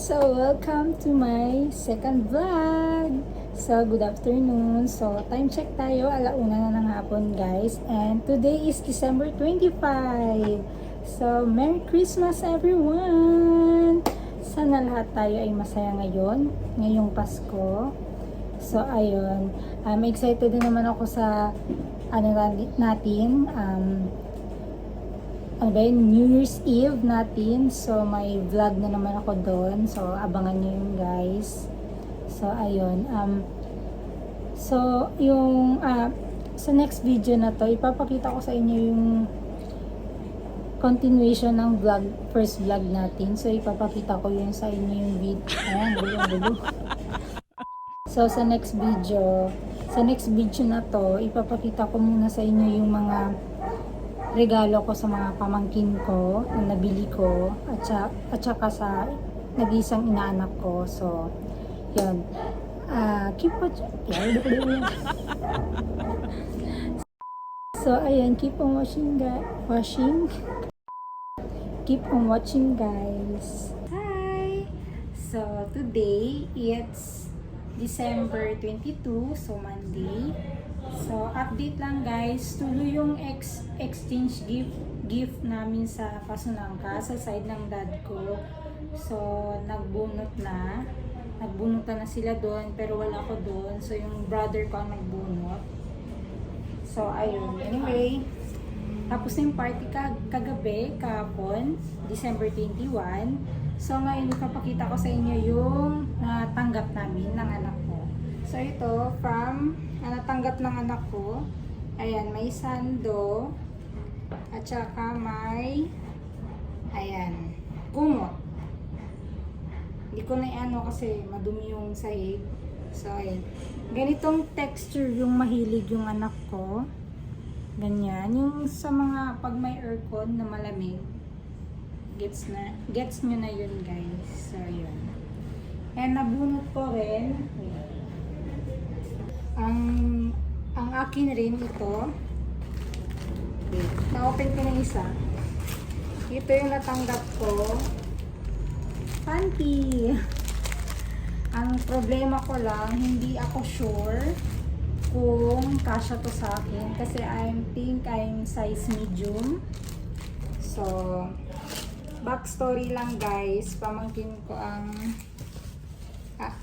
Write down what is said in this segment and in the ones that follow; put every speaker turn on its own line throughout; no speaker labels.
So welcome to my second vlog. So good afternoon. So time check tayo, alauna na ng hapon guys. And today is December 25. So Merry Christmas everyone. Sana lahat tayo ay masaya ngayon, ngayong Pasko. So ayun, excited din naman ako sa natin, New Year's Eve natin. So, may vlog na naman ako doon. So, abangan nyo yun, guys. So, ayun. Sa next video na to, ipapakita ko sa inyo yung continuation ng vlog, first vlog natin. So, ipapakita ko yun sa inyo yung video. Ayan, gulo. So, sa next video na to, ipapakita ko muna sa inyo yung mga regalo ko sa mga pamangkin ko na nabili ko at saka sa nag-isang inaanak ko. So, yun. Keep watching. So, ayan. Keep on watching. Keep on watching, guys. Hi! So, today, it's December 22, so Monday. So, update lang guys, tuloy yung exchange gift namin sa Pasunangka, sa side ng dad ko. So, nagbunutan na sila doon, pero wala ko doon. So, yung brother ko ang nagbunot. So, ayun. Anyway, tapos na yung party kagabi, kahapon, December 21. So, ngayon, ipapakita ko sa inyo yung natanggap namin ng anak ko. So, ito, natanggap ng anak ko, ayan, may sando, at saka may, ayan, kumot. Hindi ko na i-ano kasi madumi yung sahig. So, ayan. Ganitong texture yung mahilig yung anak ko. Ganyan. Yung sa mga, pag may aircon na malamig, gets nyo na yun, guys. So, yun. And nabunot ko rin, ang akin rin ito. Na-open ko ng isa. Ito yung natanggap ko. Panty. Ang problema ko lang, hindi ako sure kung kasya to sa akin. Kasi I'm size medium. So, backstory lang guys. Pamangkin ko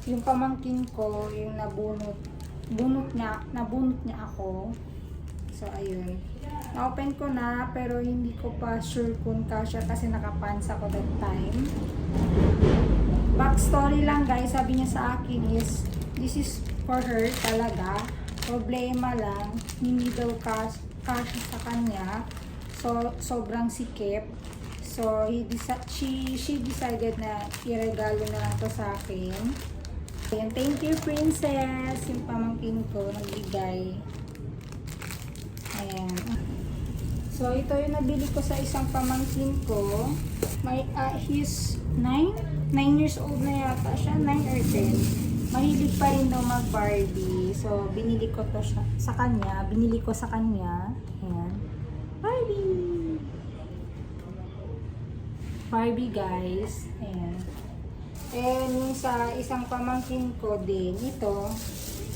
yung pamangkin ko, yung nabunot niya ako. So, ayun. Na-open ko na, pero hindi ko pa sure kung kasya kasi nakapants ako that time. Backstory lang guys, sabi niya sa akin is, this is for her talaga. Problema lang, hindi daw kasya sa kanya. So, sobrang sikip. So, she decided na iregalo na lang to sa akin. Ayan, thank you princess, yung pamangkin ko nagbigay. Ayan. So ito yung nabili ko sa isang pamangkin ko. He's 9 years old na yata siya, 9 or 10. Mahilig pa rin daw mag Barbie. So binili ko to sa kanya. Ayan. Barbie guys. Ayan. And yung sa isang pamangkin ko din, ito,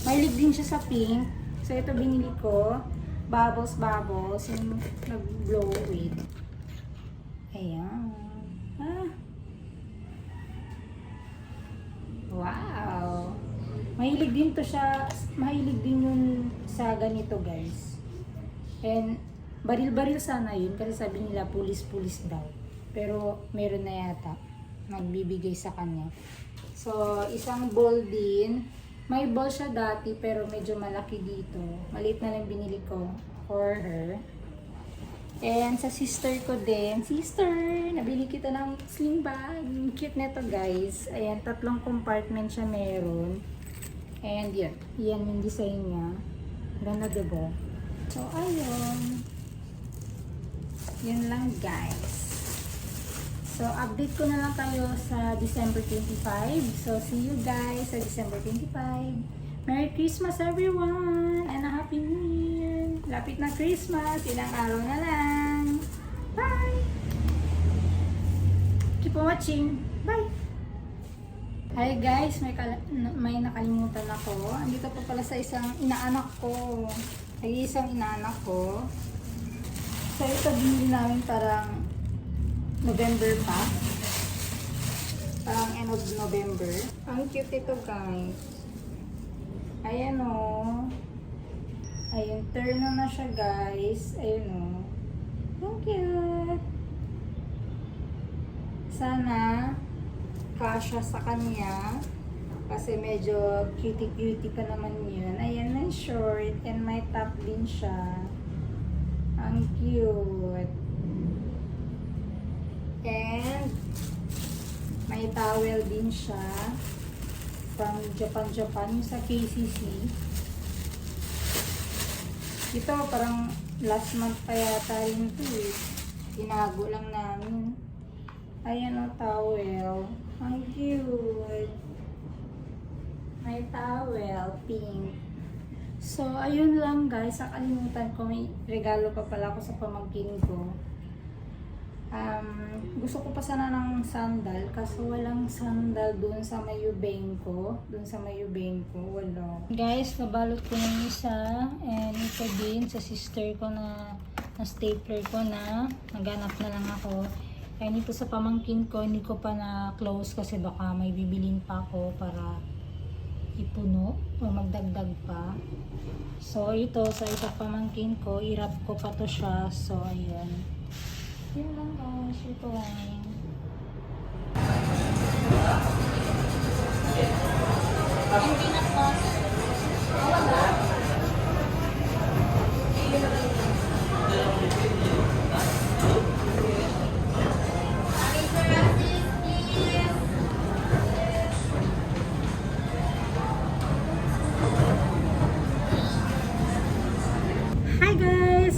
mahilig din siya sa pink. So ito binili ko, bubbles, yung nag-blow with. Ayan. Wow! Mahilig din yun sa ganito guys. And baril-baril sana yun kasi sabi nila pulis-pulis daw. Pero meron na yata nagbibigay sa kanya. So, isang ball din. May ball siya dati pero medyo malaki dito. Maliit na lang binili ko for her. And sa sister ko din. Sister! Nabili kita ng sling bag. Cute nito guys. Ayan, 3 compartment siya meron. And yan. Yan yung design niya. Ganda diba? So, ayun. Yan lang guys. So, update ko na lang kayo sa December 25. So, see you guys sa December 25. Merry Christmas everyone! And a Happy New Year! Lapit na Christmas. Ilang araw na lang. Bye! Keep on watching. Bye! Hi guys, may nakalimutan ako. Andito pa pala sa isang inaanak ko. Ay, isang inaanak ko. So ito binili namin parang November pa. Parang end of November. Ang cute ito guys. Ayan o. Ayun, turn na siya guys. Ayun o. Ang cute. Sana kasya sa kanya. Kasi medyo cutie-cutie pa naman yun. Ayan na short and may top din siya. Ang cute. And may towel din siya. From Japan yung sa KCC. Ito parang last month pa yata rin ito eh. Tinago lang namin. Ayan o, towel. Ang cute. May towel, pink. So, ayun lang guys. Nakalimutan ko, may regalo pa pala ako sa pamangkin ko. Gusto ko pa sana ng sandal. Kaso walang sandal dun sa Mayubengko. Wala. Guys, nabalot ko ng isa. And ito din sa sister ko na stapler ko na. Naghanap na lang ako. And ito sa pamangkin ko, hindi ko pa na-close kasi baka may bibilin pa ako para ipuno o magdagdag pa. So, ito sa isa pamangkin ko, i-wrap ko pa to siya. So, ayan. Yun lang guys, ito lang. Hindi na close. Wala.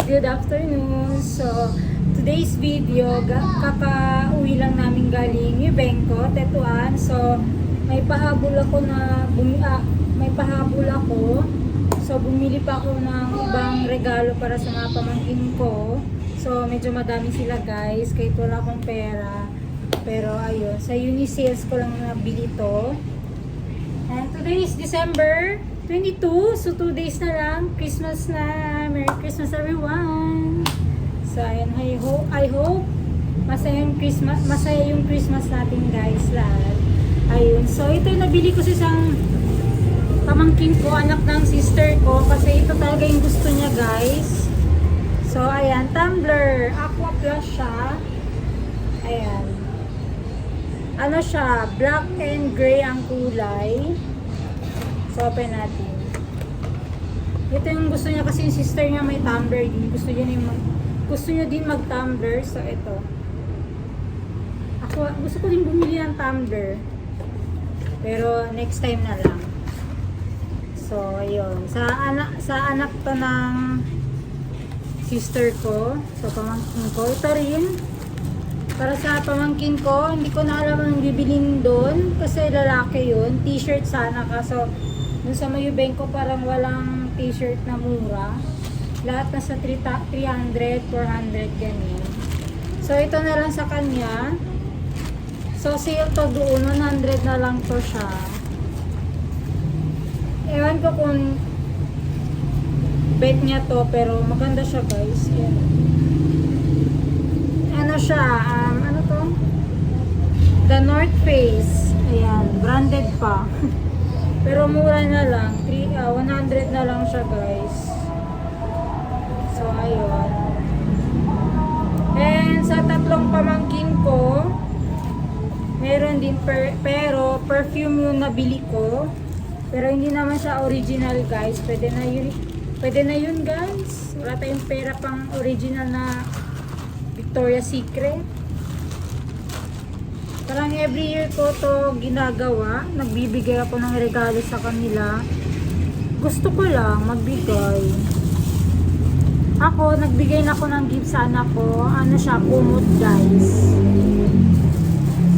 Good afternoon. So, today's video, kaka-uwi lang namin galing Mayubengko, Tetuan. So, may pahabol ako. So, bumili pa ako ng ibang regalo para sa mga pamangkin ko. So, medyo madami sila guys, kahit wala akong pera. Pero, ayun, sa Unisales ko lang nabili to. And today is December 22, so 2 days na lang, Christmas na. Merry Christmas everyone. So ayan, I hope masaya yung Christmas natin guys lahat. Ayun, so ito yung nabili ko sa isang pamangkin ko, anak ng sister ko, kasi ito talaga yung gusto niya guys. So ayan, tumbler, aqua plus siya. Ayan. Ano siya, black and gray ang kulay. So, open natin. Ito yung gusto niya kasi yung sister niya may tumbler din. Gusto niya din mag-tumbler. So, ito. Ako, gusto ko din bumili ng tumbler. Pero, next time na lang. So, ayun. Sa anak to ng sister ko. So, pamangkin ko. Ito rin. Para sa pamangkin ko, hindi ko na alam ang bibilin doon. Kasi lalaki yun. T-shirt sana. Kaso, dun sa Mayubengko parang walang t-shirt na mura. Lahat nasa 300, 400, ganyan. So, ito na lang sa kanya. So, sale to doon. 100 na lang to siya. Ewan ko kung bet niya to, pero maganda siya guys. Yan. Ano siya? Ano to? The North Face. Ayan. Branded pa. Pero mura na lang. 100 na lang siya guys. So, ayun. And sa tatlong pamangkin ko, meron din pero perfume yung nabili ko. Pero hindi naman siya original guys. Pwede na yun guys. Wala tayong pera pang original na Victoria's Secret. Parang every year ko to ginagawa. Nagbibigay ako ng regalo sa kanila. Gusto ko lang magbigay. Ako, nagbigay na ako ng gift sa anak ko. Ano siya, kumot guys.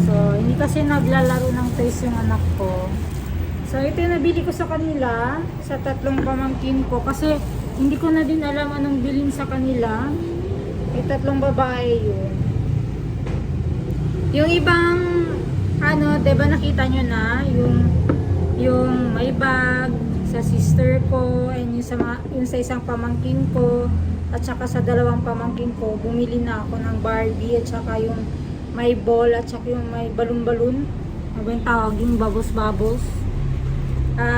So, hindi kasi naglalaro ng toys yung anak ko. So, ito yung nabili ko sa kanila. Sa tatlong pamangkin ko. Kasi, hindi ko na din alam anong bilhin sa kanila. May tatlong babae yun. Yung ibang, ano, diba nakita nyo na, my bag, sa sister ko, and yung sa isang pamangkin ko, at saka sa dalawang pamangkin ko, bumili na ako ng Barbie, at saka yung may ball, at saka yung may balon-balon. Ano ba yung tawag? Yung babos-babos.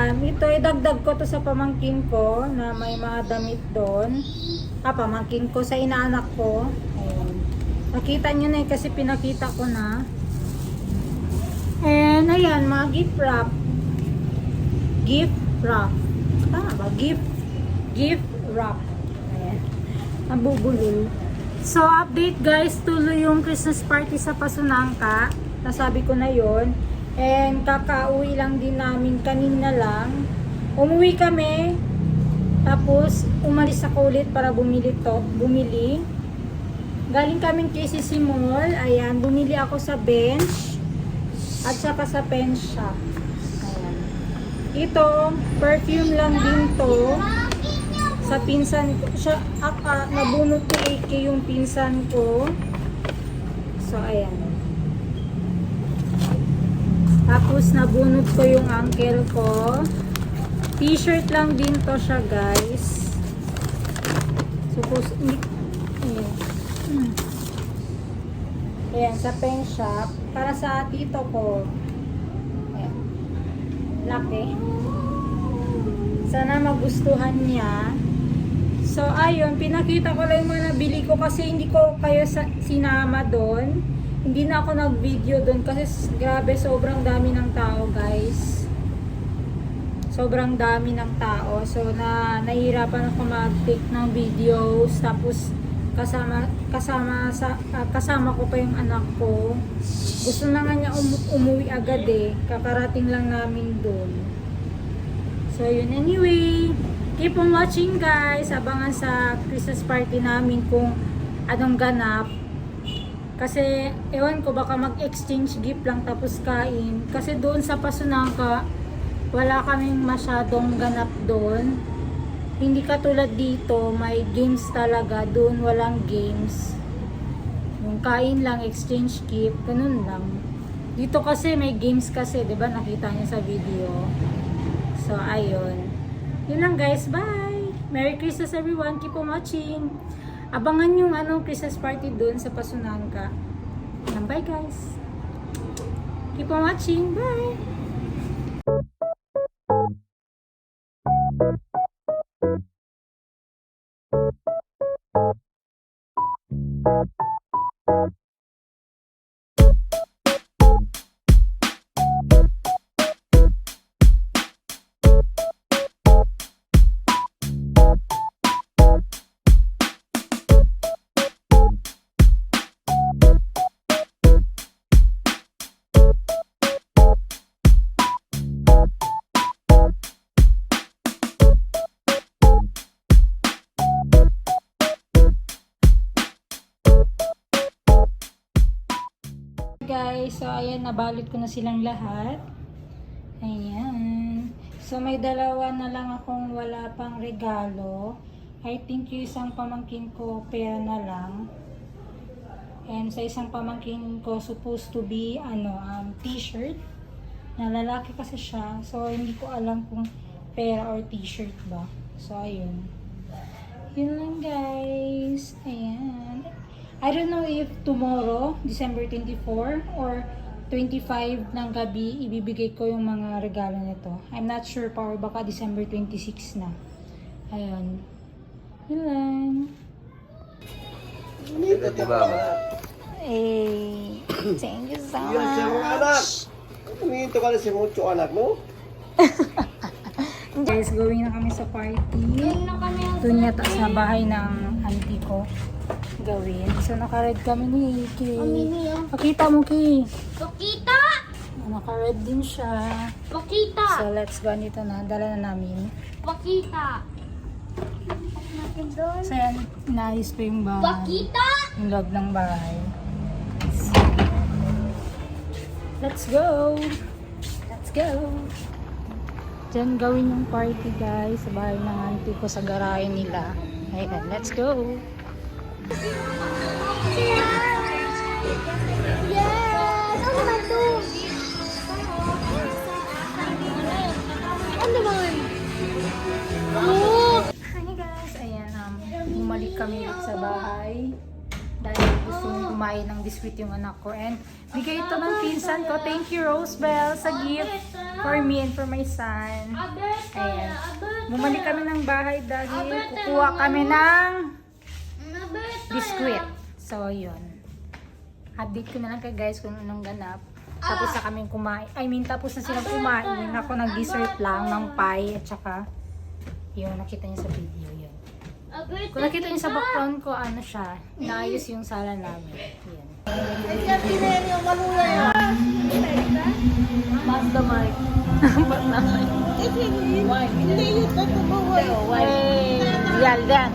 Ito, idagdag ko to sa pamangkin ko, na may mga damit doon. Pamangkin ko sa inaanak ko. Ayan. Nakita nyo na kasi pinakita ko na. And ayan, mga gift wrap. Gift wrap. Tama ba? Gift wrap. Ayan. Nabubulol. So, update guys. Tuloy yung Christmas party sa Pasunangka. Nasabi ko na yon. And kakauwi lang din namin kanina lang. Umuwi kami. Tapos, umalis ako ulit para bumili. Galing kaming KCC Mall. Ayan. Bumili ako sa bench. At saka sa pen shop. Ayan. Ito, perfume lang din to. Sa pinsan ko. Nabunot ko AK yung pinsan ko. So, ayan. Tapos, nabunot ko yung uncle ko. T-shirt lang din to siya, guys. Ayan, sa pen shop. Para sa tito ko. Ayan. Laki. Sana magustuhan niya. So, ayun. Pinakita ko lang yung mga nabili ko kasi hindi ko kayo sinama doon. Hindi na ako nag-video doon kasi grabe, sobrang dami ng tao, guys. Sobrang dami ng tao. So, nahihirapan ako mag-take ng videos. Tapos, kasama ko pa yung anak ko. Gusto na nga niya umuwi agad eh. Kakarating lang namin doon. So yun, anyway, keep on watching guys. Abangan sa Christmas party namin kung anong ganap. Kasi ewan ko, baka mag-exchange gift lang tapos kain. Kasi doon sa Pasunangka, wala kaming masyadong ganap doon. Hindi katulad dito, may games talaga. Doon walang games. Yung kain lang, exchange gift, ganun lang. Dito kasi may games kasi, 'di ba? Nakita niyo sa video. So, ayun. Yun lang guys, bye! Merry Christmas everyone, keep on watching. Abangan yung Christmas party doon sa Pasunangka. Bye guys! Keep on watching, bye! Guys, so ayan, nabalot ko na silang lahat. Ayan. So may dalawa na lang akong wala pang regalo. I think yung isang pamangkin ko pera na lang. And sa isang pamangkin ko supposed to be t-shirt. Na lalaki kasi siya. So hindi ko alam kung pera or t-shirt ba. So ayun. Yun lang guys. Ayan. I don't know if tomorrow, December 24 or 25 ng gabi, ibibigay ko yung mga regalo nito. I'm not sure pa or baka December 26 na. Ayun. Yun lang.
Di ba?
Eh, thank you so
Yan siya mga anak.
much.
Huminto ka na si Mucho anak mo.
Guys, going na kami sa party. Doon yata sa bahay ng auntie ko gawin. So, naka-red kami ni Ki. Pakita mo, Ki.
Pakita!
Naka-red din siya.
Pakita!
So, let's go. Dito na. Dala na namin.
Pakita!
So, yan. Inaayos pa yung bahay.
Pakita!
Yung loob ng bahay. Let's go! Let's go! Diyan gawin yung party guys. Sa bahay ng auntie ko sa garahe nila. Ayan. Let's go!
Yes! Ano naman to?
pie. Dahil gusto kong kumain ng biskwit yung anak ko. And bigay ito ng pinsan ko. Thank you, Rosebell, sa gift for me and for my son. Ayan. Bumalik kami ng bahay dahil kukuha kami ng biskwit. So, yun. Update ko na lang kay guys kung anong ganap. Tapos na kami kumain. Tapos na silang kumain. Ako nag-dessert lang ng pie at saka yung nakita niyo sa video yun. Kung nakita niyo sa background ko, ano siya, naayos yung sala namin. Yan.
Basta mic.
Yan, yan.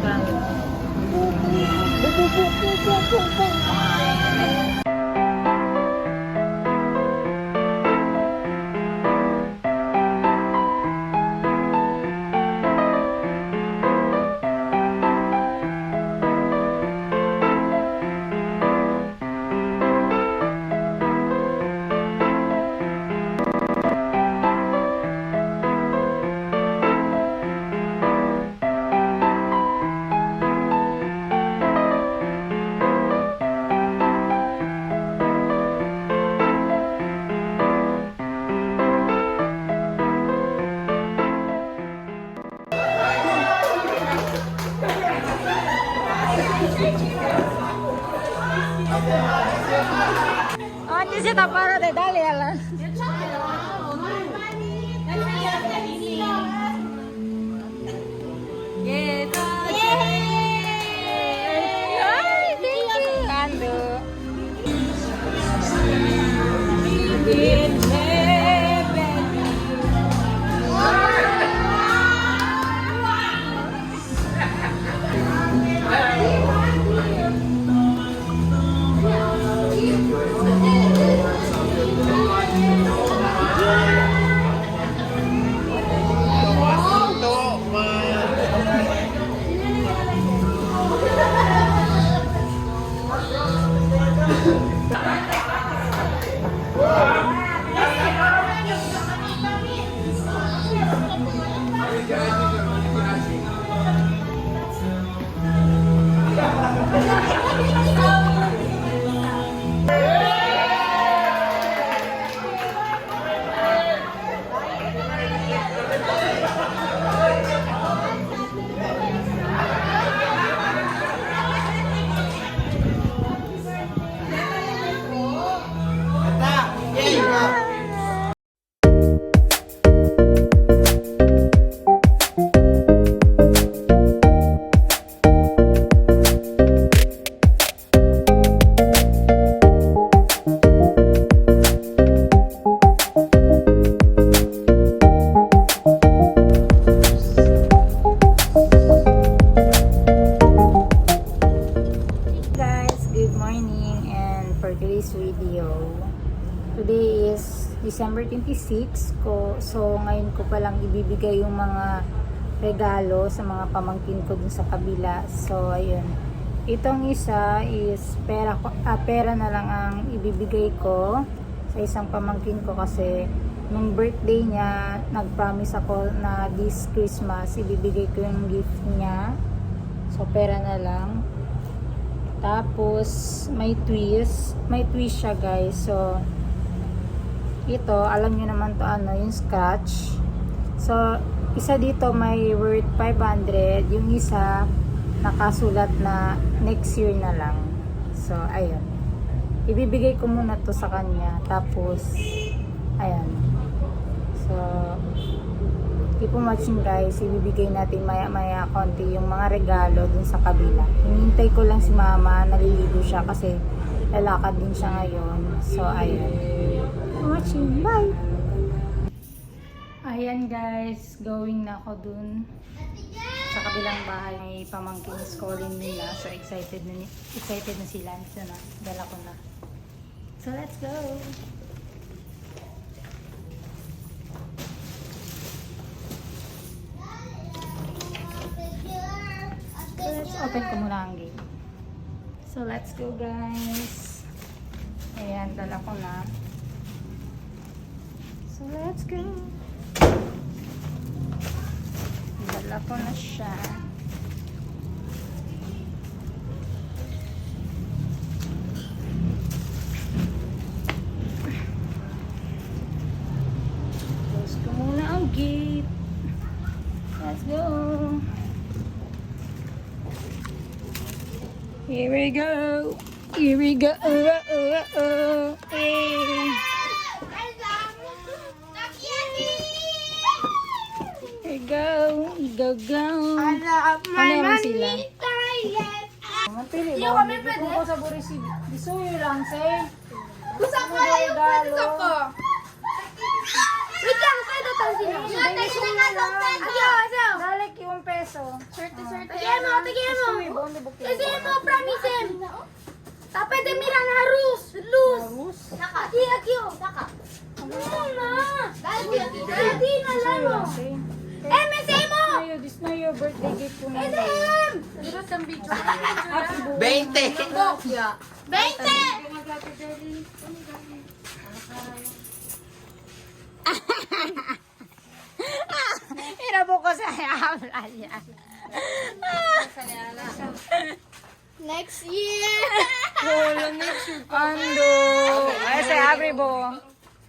Antes se tapara de dale, Alan. Ay, thank you. Kando. Today is December 26 ko. So ngayon ko pa lang ibibigay yung mga regalo sa mga pamangkin ko dun sa kabila. So ayun. Itong isa is pera na lang ang ibibigay ko sa isang pamangkin ko kasi nung birthday niya, nag-promise ako na this Christmas ibibigay ko yung gift niya. So pera na lang. Tapos may twist siya guys. So ito, alam nyo naman to ano, yung scratch. So isa dito may worth 500, yung isa nakasulat na next year na lang. So ayun, ibibigay ko muna to sa kanya. Tapos ayan, so keep on watching guys. Ibibigay natin maya maya konti yung mga regalo dun sa kabila. Hinihintay ko lang si mama, naliligo siya kasi lalakad din siya ngayon. So ayun, watching, bye. Ayan guys, going na ako dun sa kabilang bahay. May pamangkin is calling nila. So excited na sila. Ito na, dala ko na. So let's go. So let's open ko muna ang gate. So let's go guys. Ayan, dala ko na. So let's go. Dala ko na siya. Let's go. Here we go. Here we go. Hey. Here we go. Go, go. Ano naman sila? Mapili mo. Kung ko sa buri si Bisuyo lang, say.
Gusto ko yung pwede ko. Wait lang, tayo datang sila. Ayaw.
Dalik yung peso.
Tagihan mo. Tagihan mo, promise him. Tapos de miran harus. Luz. Saka. Akiyo. Saka. Ano na? Dati na lang mo. MSA mo.
This na your birthday gift ko na.
SM.
20!
20.
Inabo ko sa habla niya.
Next year.
Ando. Ay, sa abre bo.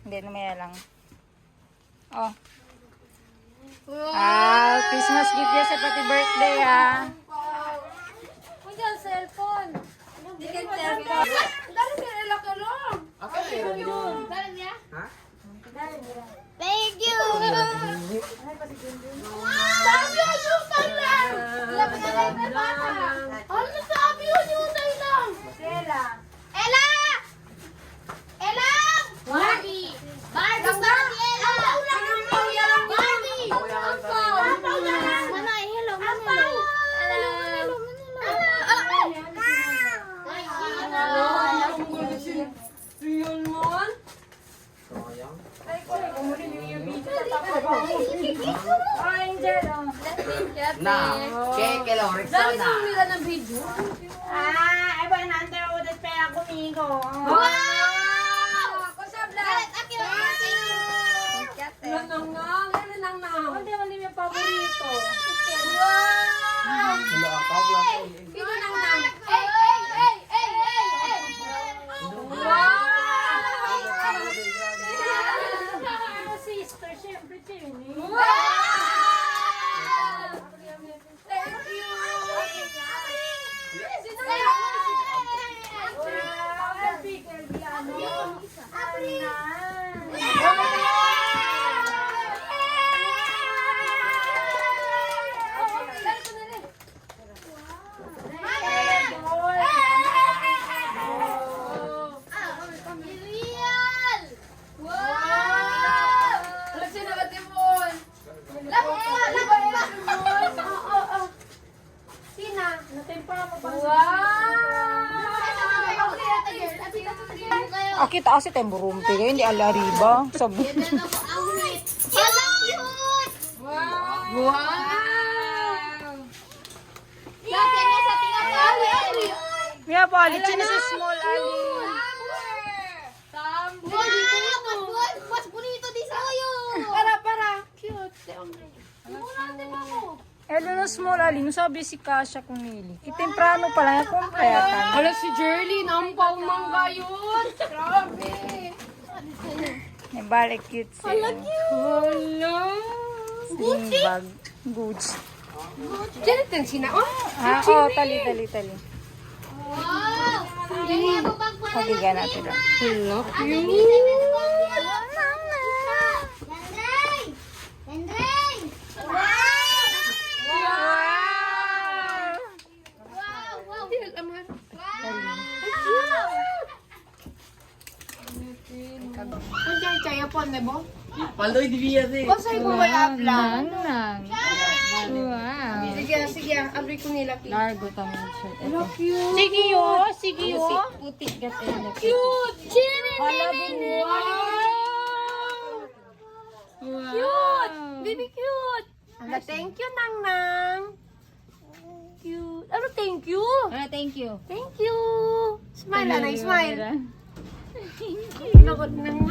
Hindi, namaya lang. Oh. Ah, Christmas gift yan sa pati birthday ah.
Ang cellphone. Hindi ka cellphone. Dali ka nila ka lang. Dali niya?
Ha?
Thank you. Sabi yun yung lang. Labi na lang na bata. Ano sabi yun yung lang?
Sela.
Ella! Ella! Barbie! Barbie! Barbie! Ella! Barbie! Manay, hello. Manay. Hello.
Oh, Angel. Oh.
Na! Keke lang, Rexona!
Ah, ay ba nante ulit pa ako migo.
Wow! Kusablat! Aki!
Hindi man din yung paborito.
Wow!
Hello, akaw lang.
Pino nang nang. Hey! Wow!
Sister, syempre, Jenny.
Wow! Thank you! Sino yan?
Kita kasi temburumpi kayo, hindi alariba. Sabi.
Wow!
Mia pali, chino sa small ali.
Mas bonito di sa'yo! Para. Cute.
Elo na small ali, no sabi si Kasha kung nili. Kitemprano pala yan kung kayatan.
Hala si Jerlyn, ang paumangga yun! Grabe!
Balik cute siya.
Hala!
Sling bag. Gucci.
Diyan natin sina, oh!
Ah, oh, tali.
Wow!
Pagigan natin lang.
Hala,
Paloy, di biya si.
Nang. Wow.
Sige, abri ko nila.
Largo kami shirt. Ito.
Sige yo.
Putik kasi na.
Cute!
Hala, wow.
Cute! Baby cute! Hala, thank you, Nang. Cute. Ano, thank you?
Thank you.
Thank you. Smile, Anay, smile.
Thank you.
Nakot Nang.